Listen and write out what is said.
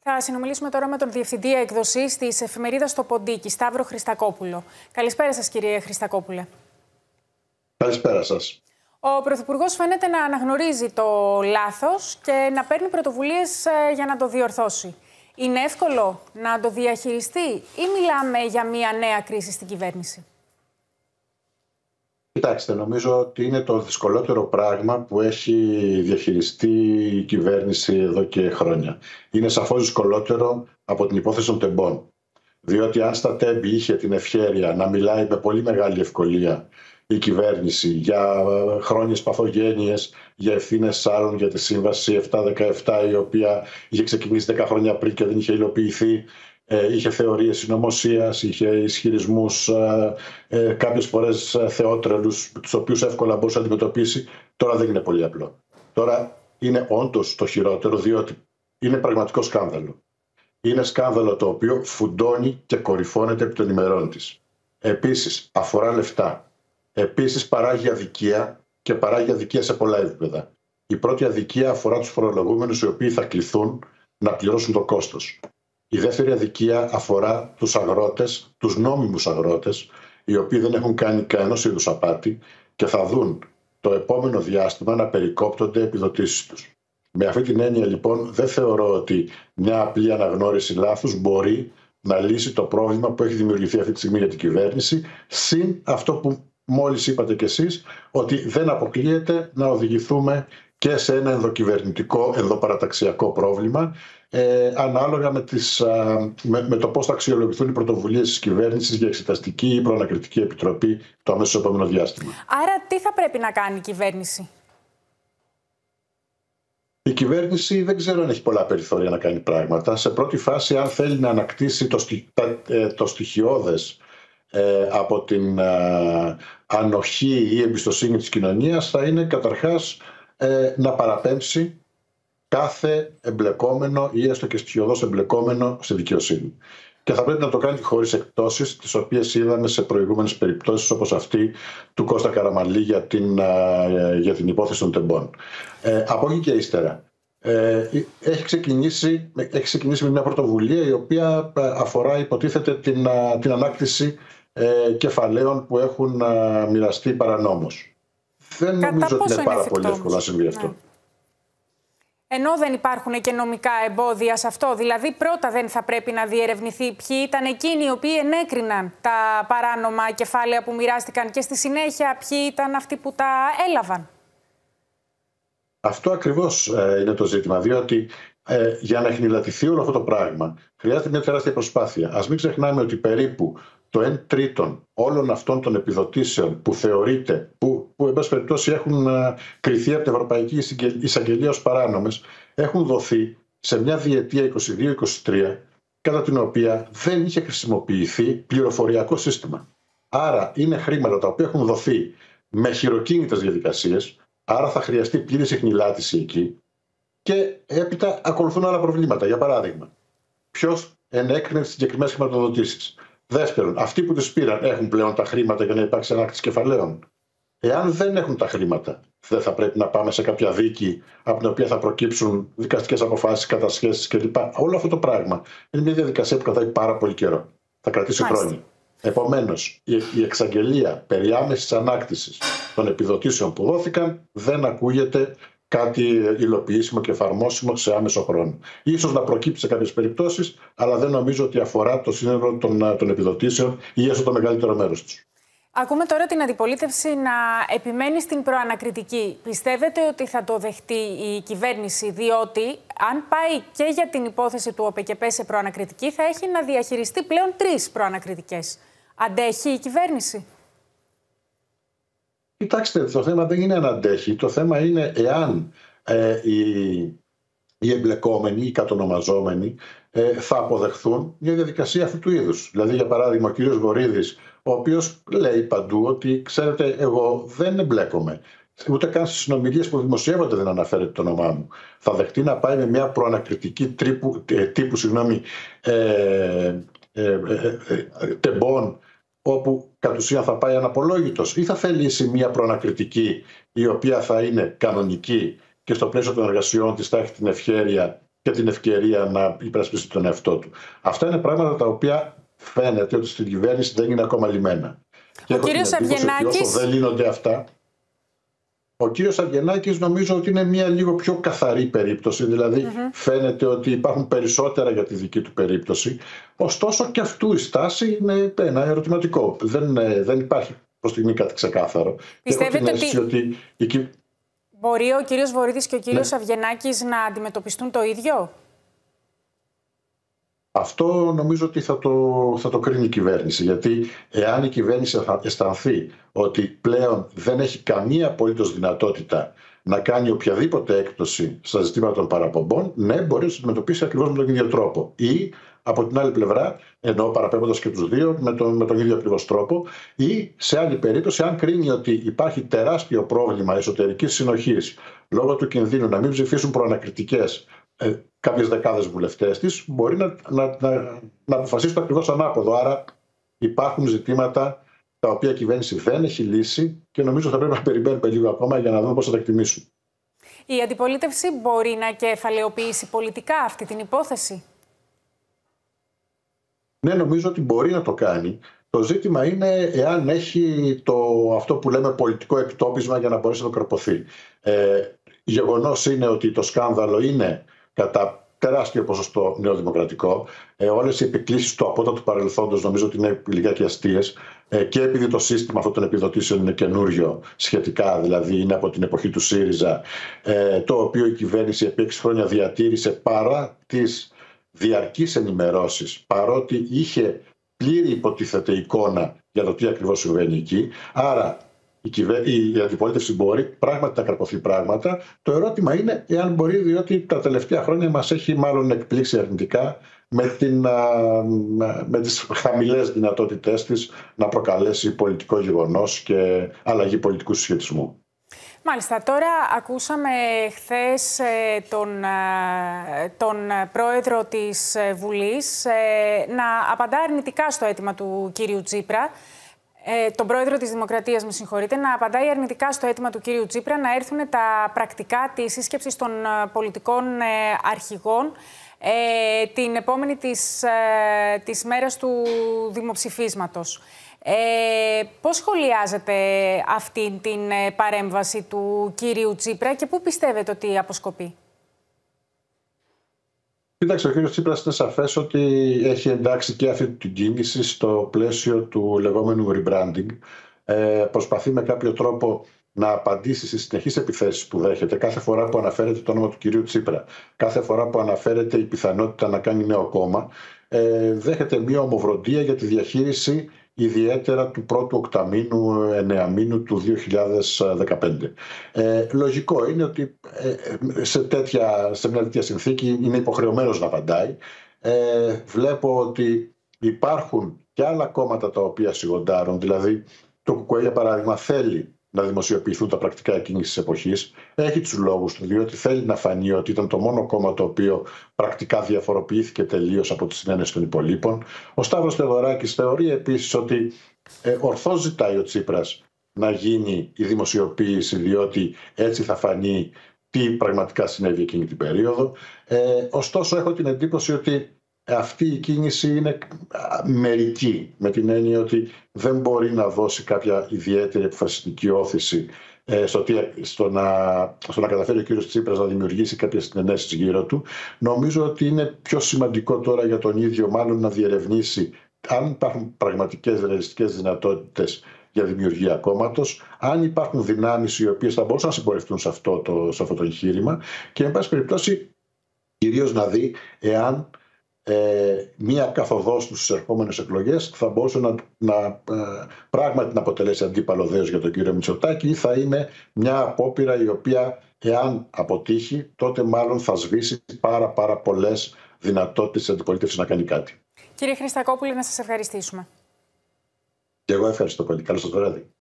Θα συνομιλήσουμε τώρα με τον Διευθυντή Εκδοσής της εφημερίδας Το Ποντίκι, Σταύρο Χριστακόπουλο. Καλησπέρα σας, κύριε Χριστακόπουλε. Καλησπέρα σας. Ο Πρωθυπουργός φαίνεται να αναγνωρίζει το λάθος και να παίρνει πρωτοβουλίες για να το διορθώσει. Είναι εύκολο να το διαχειριστεί ή μιλάμε για μια νέα κρίση στην κυβέρνηση? Κοιτάξτε, νομίζω ότι είναι το δυσκολότερο πράγμα που έχει διαχειριστεί η κυβέρνηση εδώ και χρόνια. Είναι σαφώς δυσκολότερο από την υπόθεση των τεμπών. Διότι αν στα τέμπη είχε την ευχέρεια να μιλάει με πολύ μεγάλη ευκολία η κυβέρνηση για χρόνιες παθογένειες, για ευθύνες άλλων, για τη Σύμβαση 717, η οποία είχε ξεκινήσει 10 χρόνια πριν και δεν είχε υλοποιηθεί, είχε θεωρίες συνωμοσίας, είχε ισχυρισμούς κάποιες φορές θεότρελους, τους οποίους εύκολα μπορούσε να αντιμετωπίσει. Τώρα δεν είναι πολύ απλό. Τώρα είναι όντως το χειρότερο, διότι είναι πραγματικό σκάνδαλο. Είναι σκάνδαλο το οποίο φουντώνει και κορυφώνεται επί των ημερών της. Επίσης αφορά λεφτά. Επίσης παράγει αδικία και παράγει αδικία σε πολλά επίπεδα. Η πρώτη αδικία αφορά τους φορολογούμενους, οι οποίοι θα κληθούν να πληρώσουν το κόστος. Η δεύτερη αδικία αφορά τους αγρότες, τους νόμιμους αγρότες, οι οποίοι δεν έχουν κάνει κανένας είδους απάτη και θα δουν το επόμενο διάστημα να περικόπτονται επιδοτήσεις τους. Με αυτή την έννοια λοιπόν δεν θεωρώ ότι μια απλή αναγνώριση λάθους μπορεί να λύσει το πρόβλημα που έχει δημιουργηθεί αυτή τη στιγμή για την κυβέρνηση, συν αυτό που μόλις είπατε κι εσείς, ότι δεν αποκλείεται να οδηγηθούμε και σε ένα ενδοκυβερνητικό, ενδοπαραταξιακό πρόβλημα, ανάλογα με το πώς θα αξιολογηθούν οι πρωτοβουλίες της κυβέρνησης για εξεταστική ή προανακριτική επιτροπή το αμέσως επόμενο διάστημα. Άρα τι θα πρέπει να κάνει η κυβέρνηση? Η κυβέρνηση δεν ξέρω αν έχει πολλά περιθώρια να κάνει πράγματα. Σε πρώτη φάση, αν θέλει να ανακτήσει το στοιχειώδες από την ανοχή ή εμπιστοσύνη της κοινωνίας, θα είναι καταρχάς να παραπέμψει κάθε εμπλεκόμενο ή έστω και στοιχειωδώς εμπλεκόμενο στη δικαιοσύνη. Και θα πρέπει να το κάνει χωρίς εκπτώσεις, τις οποίες είδαμε σε προηγούμενες περιπτώσεις, όπως αυτή του Κώστα Καραμανλή για την υπόθεση των τεμπών. Από εκεί και ύστερα, έχει ξεκινήσει με μια πρωτοβουλία η οποία αφορά, υποτίθεται, την ανάκτηση κεφαλαίων που έχουν μοιραστεί παρανόμως. Δεν νομίζω ότι είναι πάρα πολύ εύκολο να συμβεί αυτό. Ναι. Ενώ δεν υπάρχουν και νομικά εμπόδια σε αυτό, δηλαδή πρώτα δεν θα πρέπει να διερευνηθεί ποιοι ήταν εκείνοι οι οποίοι ενέκριναν τα παράνομα κεφάλαια που μοιράστηκαν και στη συνέχεια ποιοι ήταν αυτοί που τα έλαβαν? Αυτό ακριβώς είναι το ζήτημα, διότι για να εχνηλατηθεί όλο αυτό το πράγμα χρειάζεται μια τεράστια προσπάθεια. Ας μην ξεχνάμε ότι περίπου το 1/3 όλων αυτών των επιδοτήσεων που θεωρείται, που εν πάση περιπτώσει έχουν κριθεί από την Ευρωπαϊκή Εισαγγελία ως παράνομες, έχουν δοθεί σε μια διετία 22-23, κατά την οποία δεν είχε χρησιμοποιηθεί πληροφοριακό σύστημα. Άρα είναι χρήματα τα οποία έχουν δοθεί με χειροκίνητες διαδικασίες, άρα θα χρειαστεί πλήρης εχνηλάτηση εκεί και έπειτα ακολουθούν άλλα προβλήματα. Για παράδειγμα, ποιος ενέκρινε τις συγκεκριμένες χρηματοδοτήσεις? Δεύτερον, αυτοί που τους πήραν έχουν πλέον τα χρήματα για να υπάρξει ανάκτηση κεφαλαίων? Εάν δεν έχουν τα χρήματα, δεν θα πρέπει να πάμε σε κάποια δίκη από την οποία θα προκύψουν δικαστικές αποφάσεις, κατασχέσεις κλπ? Όλο αυτό το πράγμα είναι μια διαδικασία που κρατάει πάρα πολύ καιρό. Θα κρατήσει χρόνια. Επομένως, η εξαγγελία περί άμεσης ανάκτησης των επιδοτήσεων που δόθηκαν δεν ακούγεται κάτι υλοποιήσιμο και εφαρμόσιμο σε άμεσο χρόνο. Ίσως να προκύψει σε κάποιες περιπτώσεις, αλλά δεν νομίζω ότι αφορά το σύνολο των επιδοτήσεων ή έστω το μεγαλύτερο μέρος τους. Ακούμε τώρα την αντιπολίτευση να επιμένει στην προανακριτική. Πιστεύετε ότι θα το δεχτεί η κυβέρνηση, διότι αν πάει και για την υπόθεση του ΟΠΕΚΕΠΕ σε προανακριτική, θα έχει να διαχειριστεί πλέον 3 προανακριτικές. Αντέχει η κυβέρνηση? Κοιτάξτε, το θέμα δεν είναι αν αντέχει. Το θέμα είναι εάν οι εμπλεκόμενοι, οι κατονομαζόμενοι, θα αποδεχθούν μια διαδικασία αυτού του είδους. Δηλαδή, για παράδειγμα, ο κύριος Βορίδης, ο οποίος λέει παντού ότι, ξέρετε, εγώ δεν εμπλέκομαι. Ούτε καν στις συνομιλίες που δημοσιεύονται δεν αναφέρεται το όνομά μου. Θα δεχτεί να πάει με μια προανακριτική τύπου τεμπών, όπου κατ' ουσίαν θα πάει αναπολόγητος, ή θα θελήσει μια προανακριτική η οποία θα είναι κανονική και στο πλαίσιο των εργασιών της θα έχει την ευχέρεια και την ευκαιρία να υπερασπιστεί τον εαυτό του. Αυτά είναι πράγματα τα οποία φαίνεται ότι στην κυβέρνηση δεν είναι ακόμα λυμμένα. Ο κύριος Αβγενάκης... Όσο δεν λύνονται αυτά, ο κύριος Αβγενάκης νομίζω ότι είναι μια λίγο πιο καθαρή περίπτωση, δηλαδή φαίνεται ότι υπάρχουν περισσότερα για τη δική του περίπτωση, ωστόσο και αυτού η στάση είναι ένα ερωτηματικό. Δεν υπάρχει προς στιγμή κάτι ξεκάθαρο. Πιστεύετε ότι μπορεί ο κύριος Βορίδης και ο κύριος Αβγενάκης να αντιμετωπιστούν το ίδιο? Αυτό νομίζω ότι θα το κρίνει η κυβέρνηση, γιατί εάν η κυβέρνηση αισθανθεί ότι πλέον δεν έχει καμία απολύτως δυνατότητα να κάνει οποιαδήποτε έκπτωση στα ζητήματα των παραπομπών, ναι, μπορεί να αντιμετωπίσει ακριβώς με τον ίδιο τρόπο. Ή από την άλλη πλευρά, ενώ παραπέμποντας και τους δύο με τον ίδιο ακριβώς τρόπο, ή σε άλλη περίπτωση, αν κρίνει ότι υπάρχει τεράστιο πρόβλημα εσωτερικής συνοχής λόγω του κινδύνου να μην ψηφίσουν προανακριτικές κάποιες δεκάδες βουλευτές της, μπορεί να αποφασίσει το ακριβώς ανάποδο. Άρα υπάρχουν ζητήματα τα οποία η κυβέρνηση δεν έχει λύσει και νομίζω θα πρέπει να περιμένουμε λίγο ακόμα για να δούμε πώς θα τα εκτιμήσουν. Η αντιπολίτευση μπορεί να κεφαλαιοποιήσει πολιτικά αυτή την υπόθεση? Ναι, νομίζω ότι μπορεί να το κάνει. Το ζήτημα είναι εάν έχει αυτό που λέμε πολιτικό εκτόπισμα για να μπορέσει να το καρποθεί. Γεγονός είναι ότι το σκάνδαλο είναι κατά τεράστιο ποσοστό νεοδημοκρατικό. Όλες οι επικλήσεις του απότατου παρελθόντος νομίζω ότι είναι λιγάκι αστείες, και επειδή το σύστημα αυτών των επιδοτήσεων είναι καινούριο σχετικά, δηλαδή είναι από την εποχή του ΣΥΡΙΖΑ, το οποίο η κυβέρνηση επί 6 χρόνια διατήρησε παρά τις διαρκείς ενημερώσεις, παρότι είχε πλήρη υποτίθεται εικόνα για το τι ακριβώς συμβαίνει εκεί. Άρα η αντιπολίτευση μπορεί πράγματι να καρποθεί πράγματα. Το ερώτημα είναι εάν μπορεί, διότι τα τελευταία χρόνια μας έχει μάλλον εκπλήξει αρνητικά με τις χαμηλές δυνατότητές της να προκαλέσει πολιτικό γεγονός και αλλαγή πολιτικού συσχετισμού. Μάλιστα. Τώρα ακούσαμε χθες τον πρόεδρο της Βουλής να απαντά αρνητικά στο αίτημα του κύριου Τσίπρα. Τον πρόεδρο της Δημοκρατίας, με συγχωρείτε, να απαντάει αρνητικά στο αίτημα του κύριου Τσίπρα να έρθουν τα πρακτικά της σύσκεψης των πολιτικών αρχηγών την επόμενη της μέρας του δημοψηφίσματος. Πώς σχολιάζετε αυτή την παρέμβαση του κύριου Τσίπρα και πού πιστεύετε ότι αποσκοπεί? Κοίταξε, ο κύριος Τσίπρας είναι σαφές ότι έχει εντάξει και αυτή την κίνηση στο πλαίσιο του λεγόμενου rebranding. Προσπαθεί με κάποιο τρόπο να απαντήσει στις συνεχείς επιθέσεις που δέχεται κάθε φορά που αναφέρεται το όνομα του κυρίου Τσίπρα, κάθε φορά που αναφέρεται η πιθανότητα να κάνει νέο κόμμα. Δέχεται μία ομοβροντία για τη διαχείριση ιδιαίτερα του πρώτου οκταμήνου, εννεαμήνου του 2015. Λογικό είναι ότι σε μια τέτοια συνθήκη είναι υποχρεωμένος να απαντάει. Βλέπω ότι υπάρχουν και άλλα κόμματα τα οποία σιγοντάρουν, δηλαδή το ΚΚΕ για παράδειγμα θέλει να δημοσιοποιηθούν τα πρακτικά εκείνης της εποχής. Έχει τους λόγους του, διότι θέλει να φανεί ότι ήταν το μόνο κόμμα το οποίο πρακτικά διαφοροποιήθηκε τελείως από τη συνένεση των υπολείπων. Ο Σταύρος Θεοδωράκης θεωρεί επίσης ότι ορθώς ζητάει ο Τσίπρας να γίνει η δημοσιοποίηση, διότι έτσι θα φανεί τι πραγματικά συνέβη εκείνη την περίοδο. Ωστόσο, έχω την εντύπωση ότι αυτή η κίνηση είναι μερική, με την έννοια ότι δεν μπορεί να δώσει κάποια ιδιαίτερη αποφασιστική όθηση στο να καταφέρει ο κύριος Τσίπρας να δημιουργήσει κάποιες συνενέσεις γύρω του. Νομίζω ότι είναι πιο σημαντικό τώρα για τον ίδιο μάλλον να διερευνήσει αν υπάρχουν πραγματικές ρεαλιστικές δυνατότητες για δημιουργία κόμματος, αν υπάρχουν δυνάμεις οι οποίες θα μπορούσαν να συμπορευτούν σε αυτό το εγχείρημα και εν πάση περιπτώσει κυρίως να δει εάν μία καθοδός στους ερχόμενες εκλογές θα μπορούσε πράγματι να αποτελέσει αντίπαλο δέος για τον κύριο Μητσοτάκη ή θα είναι μια απόπειρα η οποία εάν αποτύχει τότε μάλλον θα σβήσει πάρα πολλές δυνατότητες της αντιπολίτευσης να κάνει κάτι. Κύριε Χριστακόπουλε, να σας ευχαριστήσουμε. Και εγώ ευχαριστώ πολύ. Καλώς το βράδυ.